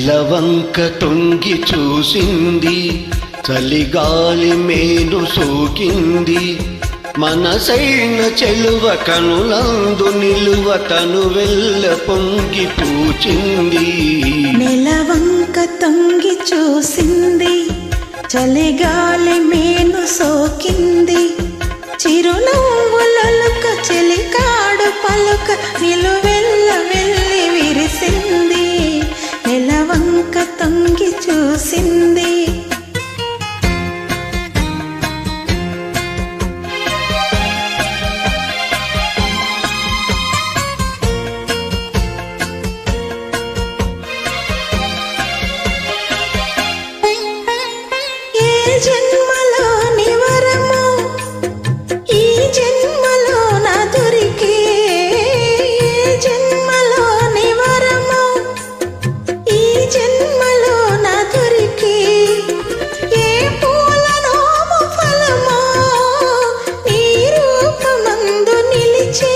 నెలవంక తొంగి చూసింది, చలిగాలి మేను సోకింది. మనసైన చెలువ కనులందు నిలువ తను వెల్ల పొంగి పూచింది. నెలవంక తొంగి చూసింది, చలిగాలి మేను సోకింది. చిరునవ్వులొలుక చెలికాడు పలుక నిలువెల్ల వెళ్ళి విరిసింది. నెలవంక తొంగి చూసింది. జన్మలోని వరము ఈ జన్మలో నా దొరికే, జన్మలోని వరము ఈ జన్మలో నా దొరికే. ఏ పూలనోము ఫలమో నీ రూపమందు నిలిచే.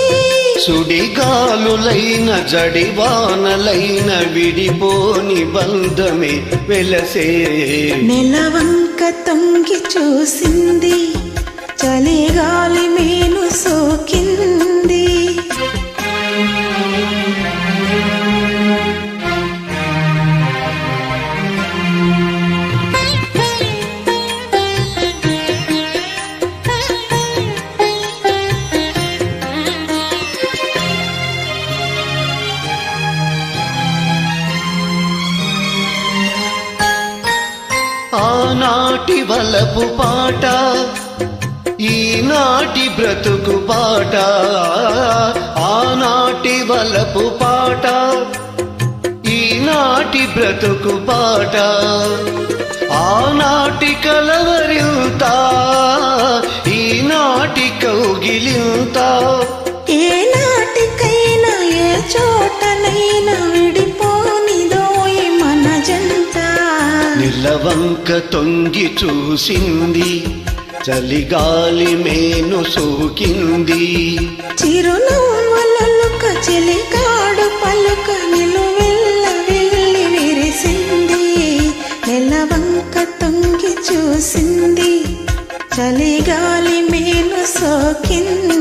సుడిగాలులైన జడివానలైన విడిపోని బంధమే వెలసే. నెలవంక తొంగి చూసింది, చలిగాలి మేను సోకింది. ఆనాటి వలపు పాట ఈనాటి బ్రతుకు పాట, ఆనాటి వలపు పాట ఈనాటి బ్రతుకు పాట. ఆనాటి కలవరింత ఈనాటి కౌగిలింత. ఏ నాటికైనా ఏ చోటనైనా విడిపోనిదోయి మన జంట. నెలవంక తొంగి చూసింది, చలిగాలి మేను సోకింది. చిరునవ్వులొలుక చెలికాడు పలుక నిలువెల్ల వెళ్ళి విరిసింది. నెలవంక తొంగి చూసింది, చలిగాలి మేను సోకింది.